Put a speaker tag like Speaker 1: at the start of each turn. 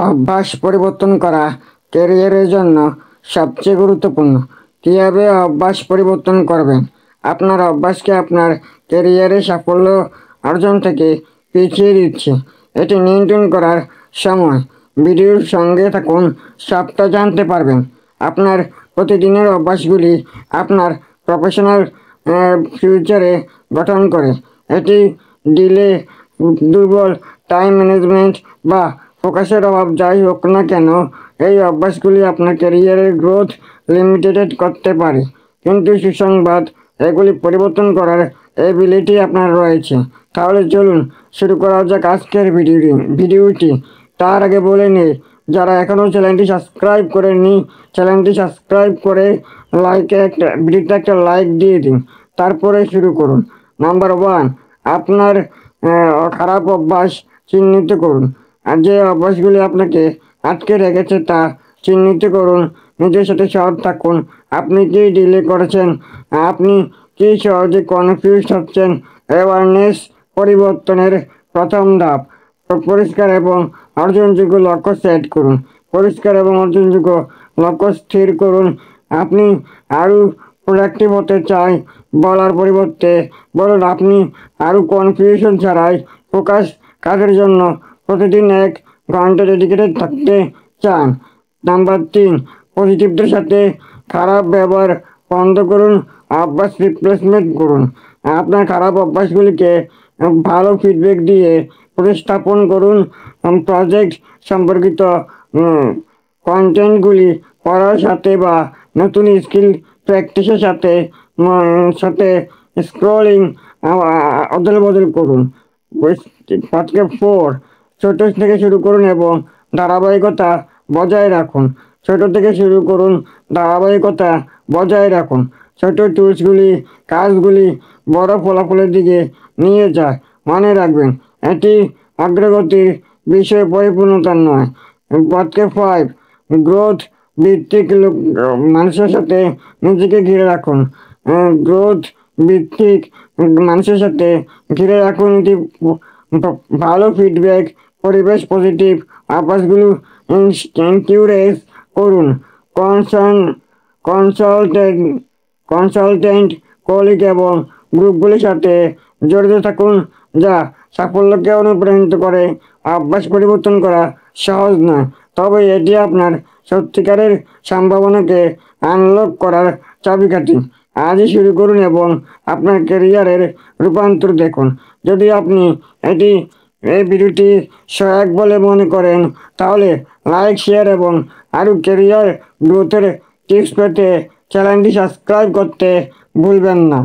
Speaker 1: অভ্যাস পরিবর্তন করা ক্যারিয়ারের জন্য সবচেয়ে গুরুত্বপূর্ণ। কীভাবে অভ্যাস পরিবর্তন করবেন? আপনার অভ্যাসকে আপনার ক্যারিয়ারে সাফল্য অর্জন থেকে পিছিয়ে দিচ্ছে। এটি নিয়ন্ত্রণ করার সময় ভিডিওর সঙ্গে থাকুন, সবটা জানতে পারবেন। আপনার প্রতিদিনের অভ্যাসগুলি আপনার প্রফেশনাল ফিউচারে গঠন করে। এটি ডিলে, দুর্বল টাইম ম্যানেজমেন্ট বা ফোকাসের অভাব যাই হোক না কেন, এই অভ্যাসগুলি আপনার ক্যারিয়ারের গ্রোথ লিমিটেড করতে পারে। কিন্তু সুসংবাদ, এগুলি পরিবর্তন করার এবিলিটি আপনার রয়েছে। তাহলে চলুন শুরু করা যাক আজকের ভিডিওটি। তার আগে বলে নিই, যারা এখনও চ্যানেলটি সাবস্ক্রাইব করেননি, চ্যানেলটি সাবস্ক্রাইব করে ভিডিওতে একটা লাইক দিয়ে দিন। তারপরে শুরু করুন। নাম্বার 1, আপনার খারাপ অভ্যাস চিহ্নিত করুন। আর যে অভ্যাসগুলি আপনাকে আটকে রেখেছে তা চিহ্নিত করুন। নিজের সাথে সৎ থাকুন। আপনি কি ডিলে করেছেন? আপনি কি সহজে কনফিউজ হচ্ছেন? অ্যাওয়ারনেস পরিবর্তনের প্রথম ধাপ। পরিষ্কার এবং অর্জনযোগ্য লক্ষ্য সেট করুন। পরিষ্কার এবং অর্জনযোগ্য লক্ষ্য স্থির করুন। আপনি আরও প্রোডাক্টিভ হতে চাই বলার পরিবর্তে বলুন আপনি আরও কনফিউশন ছাড়াই ফোকাস কাজের জন্য প্রতিদিন 1 ঘন্টা ডেডিকেটেড থাকতে চান। নাম্বার 3, পজিটিভদের সাথে খারাপ ব্যবহার বন্ধ করুন, অভ্যাস রিপ্লেসমেন্ট করুন। আপনার খারাপ অভ্যাসগুলিকে ভালো ফিডব্যাক দিয়ে প্রতিস্থাপন করুন। প্রজেক্ট সম্পর্কিত কন্টেন্টগুলি পড়ার সাথে বা নতুন স্কিল প্র্যাকটিসের সাথে স্ক্রলিং অদল বদল করুন। 4, ছোট থেকে শুরু করুন এবং ধারাবাহিকতা বজায় রাখুন। ছোট থেকে শুরু করুন, ধারাবাহিকতা বজায় রাখুন। ছোট টুলসগুলি কাজগুলি বড় ফলাফলের দিকে নিয়ে যায়। মনে রাখবেন, এটি অগ্রগতির বিষয়ে পরিপূর্ণতা নয়। 5, গ্রোথ ভিত্তিক মানুষের সাথে নিজেকে ঘিরে রাখুন। গ্রোথ ভিত্তিক মানুষের সাথে ঘিরে রাখুন। এটি ভালো ফিডব্যাক, পরিবেশ, পজিটিভ অভ্যাসগুলো এনকিউরেজ করুন। কনসালটেন্ট, কলিগ এবং গ্রুপগুলির সাথে জড়িত থাকুন যা সাফল্যকে অনুপ্রাণিত করে। অভ্যাস পরিবর্তন করা সহজ নয়, তবে এটি আপনার সত্যিকারের সম্ভাবনাকে আনলক করার চাবিকাঠি। আজই শুরু করুন এবং আপনার ক্যারিয়ারের রূপান্তর দেখুন। যদি আপনি এই ভিডিওটি সহায়ক বলে মনে করেন, তাহলে লাইক, শেয়ার এবং আরও ক্যারিয়ার গ্রোথের টিপস পেতে চ্যানেলটি সাবস্ক্রাইব করতে ভুলবেন না।